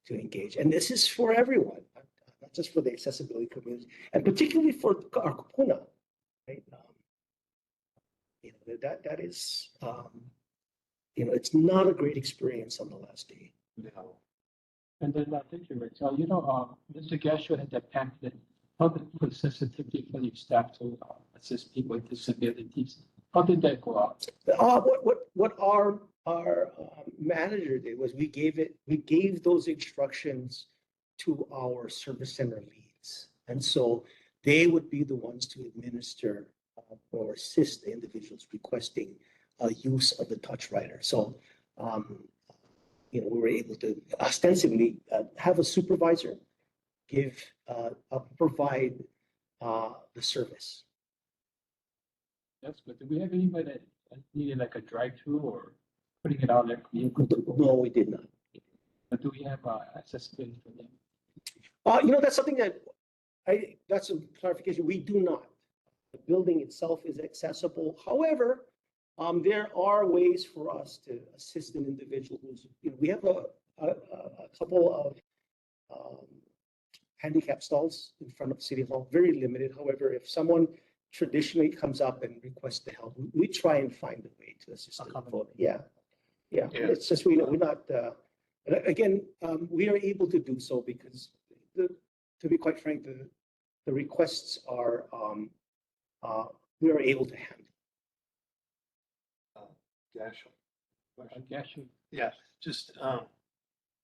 engage, and this is for everyone, not just for the accessibility community, and particularly for our kupuna, right? You know, that is, you know, it's not a great experience on the last day. No. And then thank you, Rick. So you know, Mr. GASHEL had that pamphlet, public sensitivity for your staff to assist people with disabilities. How did that go out? What our manager did was we gave those instructions to our service center leads. And so they would be the ones to administer or assist the individuals requesting use of the touch writer. So, we were able to ostensibly have a supervisor provide the service. That's good. Do we have anybody that needed like a drive-through or putting it out there? No, we did not. But do we have accessibility for them? That's something that that's a clarification. We do not. The building itself is accessible. However, there are ways for us to assist an individual who's, we have a couple of handicap stalls in front of City Hall, very limited. However, if someone traditionally comes up and requests the help, we try and find a way to assist them. Yeah. It's just, we're not, again, we are able to do so because, to be quite frank, the requests are, we are able to handle. GASHEL. Yeah, just,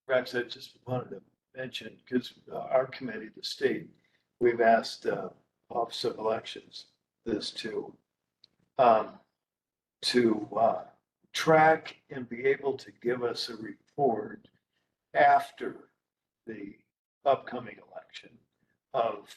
Rex, I just wanted to mention, because our committee, the state, we've asked Office of Elections this to track and be able to give us a report after the upcoming election of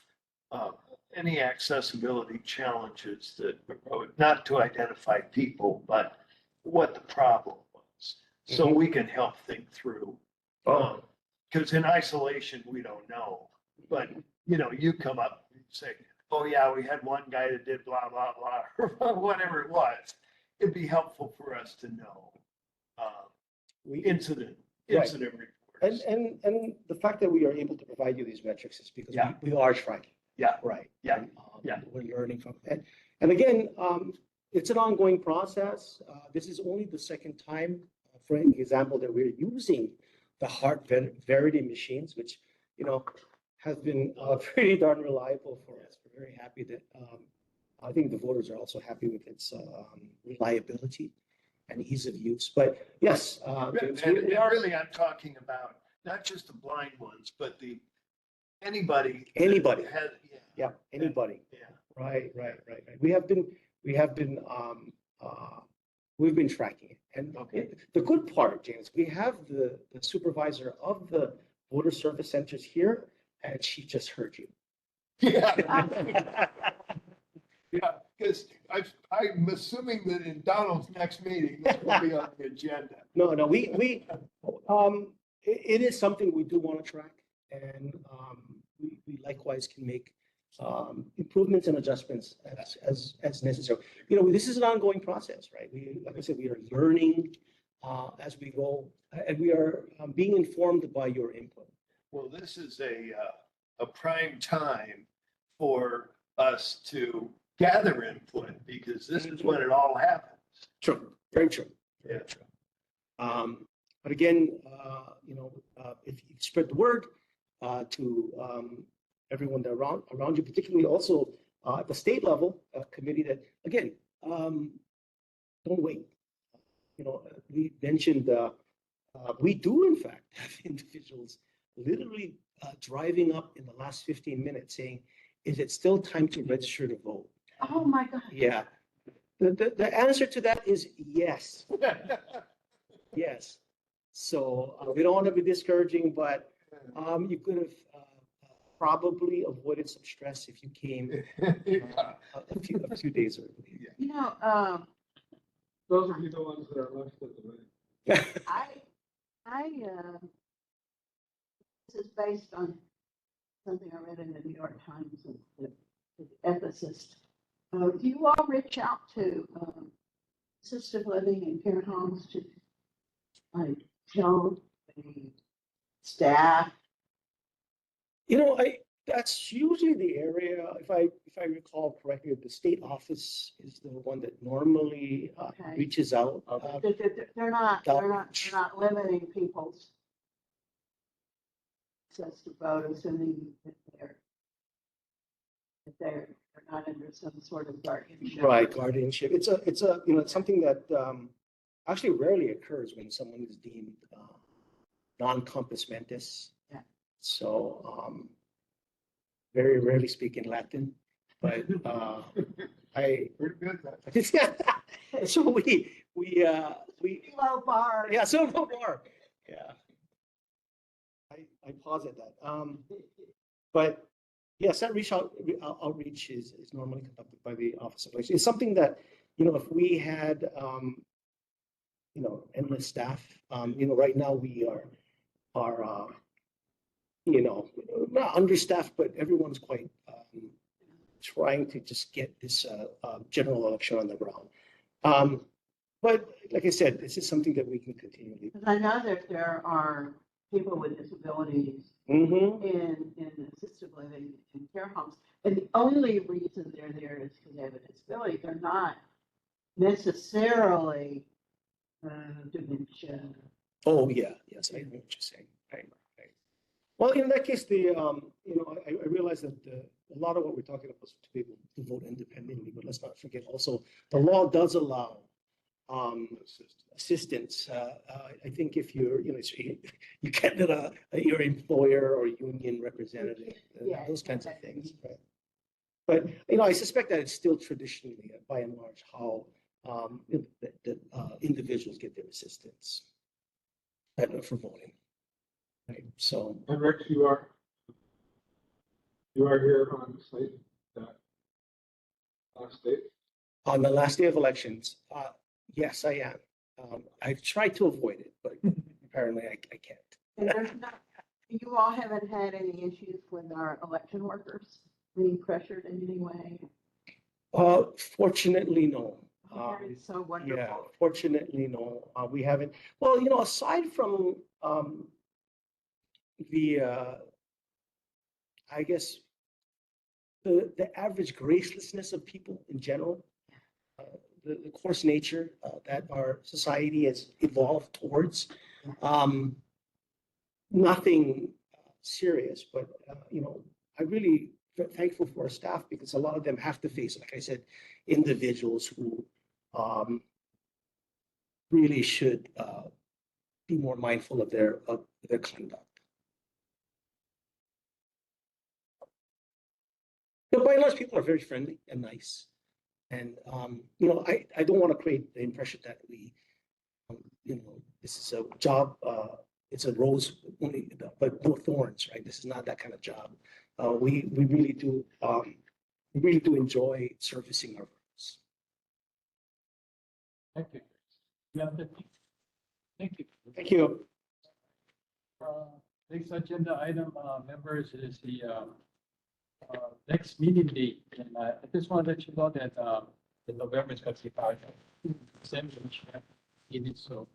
any accessibility challenges that arose, not to identify people, but what the problem was. So we can help think through. Because in isolation, we don't know. But, you come up and say, oh yeah, we had one guy that did blah, blah, blah, or whatever it was. It'd be helpful for us to know incident reports. And the fact that we are able to provide you these metrics is because we are tracking. Yeah. Right. Yeah. We're learning from it. And again, it's an ongoing process. This is only the second time, for example, that we're using the hard verity machines, which, have been pretty darn reliable for us. We're very happy that, I think the voters are also happy with its reliability and ease of use. But yes, James, we are really, I'm talking about not just the blind ones, but anybody. Anybody. Has, anybody. Yeah. Right. We've been tracking it. And the good part, James, we have the supervisor of the voter service centers here, and she just heard you. Yeah. Yeah, because I'm assuming that in Donald's next meeting, this will be on the agenda. No, it is something we do want to track, and we likewise can make improvements and adjustments as necessary. This is an ongoing process, right? Like I said, we are learning as we go, and we are being informed by your input. Well, this is a prime time for us to gather input because this is when it all happens. True, very true. Yeah. True. But again, if you spread the word to everyone that around you, particularly also at the state level, a committee that, again, don't wait. We mentioned we do in fact have individuals literally driving up in the last 15 minutes saying, is it still time to register to vote? Oh, my God. Yeah. The answer to that is yes. Yes. So we don't want to be discouraging, but you could have probably avoided some stress if you came a few days early. Those will be the ones that are left at the wedding. This is based on something I read in the New York Times, the ethicist. Do you all reach out to assisted living and care homes to tell the staff? That's usually the area. If I recall correctly, the state office is the one that normally reaches out. They're not limiting people's access to vote, assuming that they're not under some sort of guardianship. Right, guardianship. It's something that actually rarely occurs when someone is deemed non-compos mentis. Yeah. So very rarely speak in Latin, but I Pretty good. so we Low bar. yeah, so no more. Yeah. I pause at that. But yes, that outreach is normally conducted by the Office of Election. It's something that, if we had, endless staff, right now we are, not understaffed, but everyone's quite trying to just get this general election on the ground. But like I said, this is something that we can continually. Because I know that there are people with disabilities Mm-hmm. in assisted living in care homes. And the only reason they're there is because they have a disability. They're not necessarily dementia. Oh, yeah, yes, I know what you're saying. Right. Well, in that case, I realize that a lot of what we're talking about is to be able to vote independently, but let's not forget also, the law does allow assistance. I think if you're, you can't let your employer or union representative, Yeah, those kinds of things, right? But, I suspect that it's still traditionally, by and large, how the individuals get their assistance for voting. Right, so. And Rex, you are here on the site that last day? On the last day of elections, yes, I am. I've tried to avoid it, but apparently I can't. And there's not, you all haven't had any issues with our election workers being pressured in any way? Fortunately, no. It's so wonderful. Yeah, fortunately, no. We haven't. Well, aside from I guess the average gracelessness of people in general, the coarse nature that our society has evolved towards, nothing serious, but I'm really thankful for our staff because a lot of them have to face, like I said, individuals who really should be more mindful of their conduct. By and large, people are very friendly and nice, and I don't want to create the impression that we, this is a job. It's a rose, but no thorns, right? This is not that kind of job. We really do enjoy servicing our voters. Thank you. Yeah, thank you. Thank you. Next agenda item, members, is the next meeting date. And I just want to let you know that in November is going to be part of December, so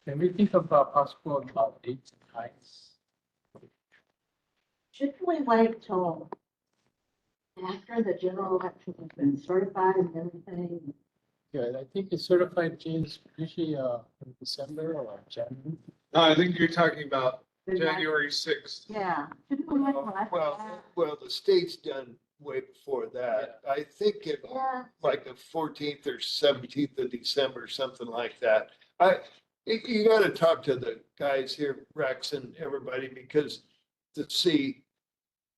can we think of possible dates and times? Shouldn't we wait till after the general election has been certified and everything? Yeah, I think it's certified James usually in December or January. No, I think you're talking about Then that- January 6th. Yeah. Shouldn't we wait till after Well, that? well, the state's done way before that. I think it Yeah. like the 14th or 17th of December, something like that. You gotta talk to the guys here, Rex and everybody, because to see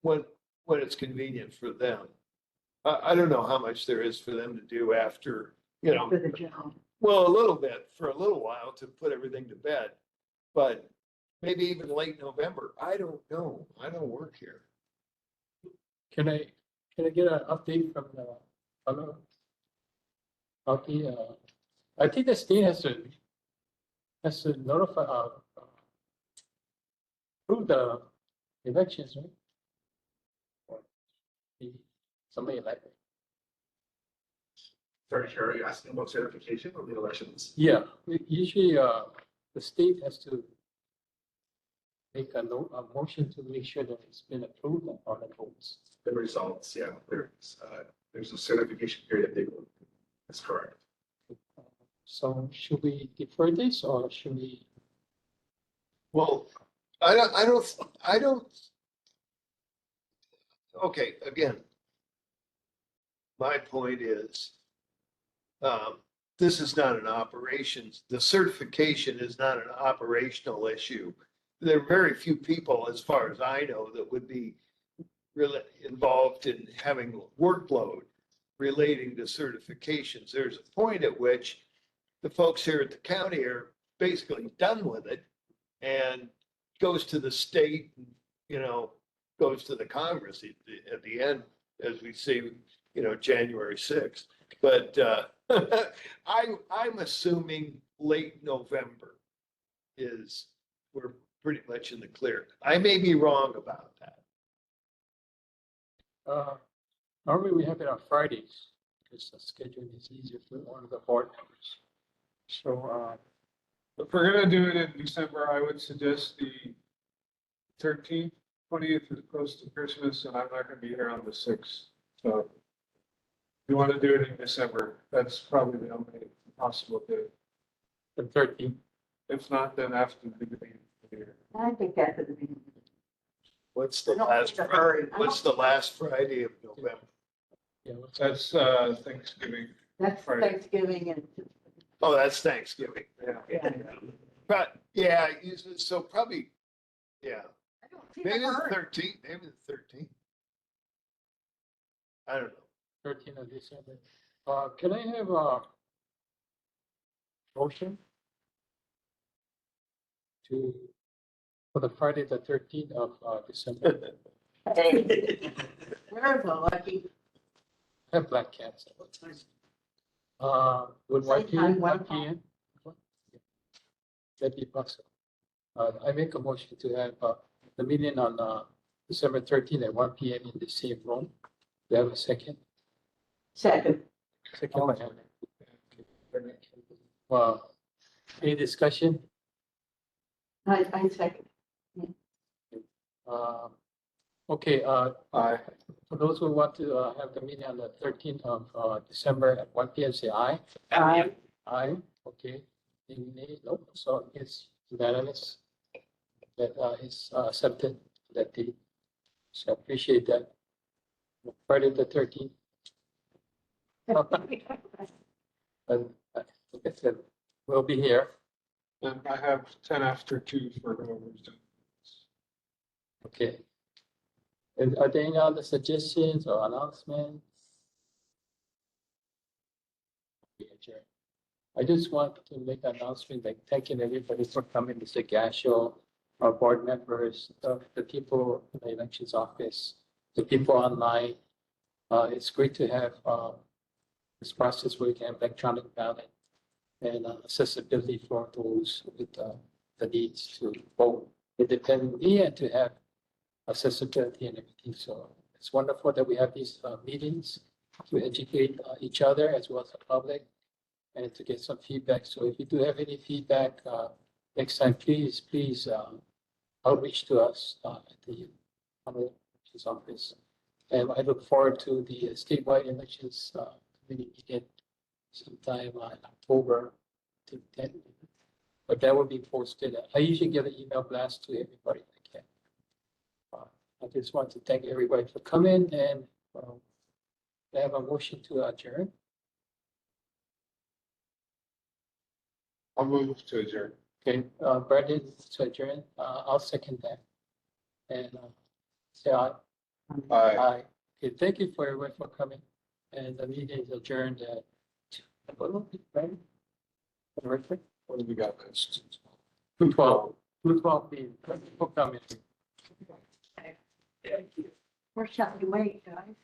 when it's convenient for them. I don't know how much there is for them to do after, For the general. well, a little bit for a little while to put everything to bed, but maybe even late November. I don't know. I don't work here. Can I get an update from the BALLOT? Okay, I think the state has to notify, approve the elections, right? Or somebody elected. Sorry, Chair, are you asking about certification of the elections? Yeah, usually, the state has to make a motion to make sure that it's been approved on the votes. The results, yeah, there's a certification period they go. That's correct. So should we defer this or should we? Well, I don't. Okay, again. My point is, this is not an operations, the certification is not an operational issue. there are very few people, as far as I know, that would be really involved in having workload relating to certifications. There's a point at which the folks here at the county are basically done with it and goes to the state, you know, goes to the Congress at the end, as we see, you know, January 6th. But I'm assuming late November is, we're pretty much in the clear. I may be wrong about that. Normally we have it on Fridays because the scheduling is easier for one of the board members. So, If we're gonna do it in December, I would suggest the 13th, 20th is close to Christmas, and I'm not gonna be here on the 6th. So if you want to do it in December, that's probably the only possible day. the 13th, If not, then after the beginning of the year. I think that's the beginning. What's the I don't last, think a hurry. what's the last Friday of November? yeah, what's That's Thanksgiving. That's Right. Thanksgiving and. Oh, that's Thanksgiving. Yeah. But, yeah, so probably, yeah, I don't see maybe the the hurry. 13th, maybe the 13th. I don't know. 13th of December. Can I have a motion for the Friday, the 13th of December? Where's the lucky? I have black cats. Would Same time, 1 1 p.m.? That'd be possible. I make a motion to have the meeting on December 13th at 1 p.m. in the same room. Do you have a second? Second. Second by Helen. Well, any discussion? I second. Okay, Aye. for those who want to have the meeting on the 13th of December at 1 p.m., say aye. Aye. Aye, okay. Any nay? Nope, so it's unanimous. That is accepted that day. So I appreciate that. Friday the 13th. And like I said, we'll be here. And I have 10 after 2 for whoever's doing. Okay. And are there any other suggestions or announcements? Okay, Chair. I just want to make an announcement, like thanking everybody for coming to the GASHEL, our board members, the people in the elections office, the people online. It's great to have this process where you can have electronic ballot and accessibility for those with the needs to vote independently and to have accessibility and everything. So it's wonderful that we have these meetings to educate each other as well as the public and to get some feedback. So if you do have any feedback next time, please outreach to us at the elections office. And I look forward to the statewide elections committee meeting sometime in October, I think 10. But that will be posted. I usually give an email blast to everybody I can. I just want to thank everybody for coming and I have a motion to adjourn. I'll move to adjourn. Okay, Brandon to adjourn. I'll second that. And say aye. Aye. Aye. Okay, thank you for everyone for coming. And the meeting is adjourned at what will be, right? What do we got? 2:12. 2:12 p.m. Thank you for coming. Where shall we wait, guys?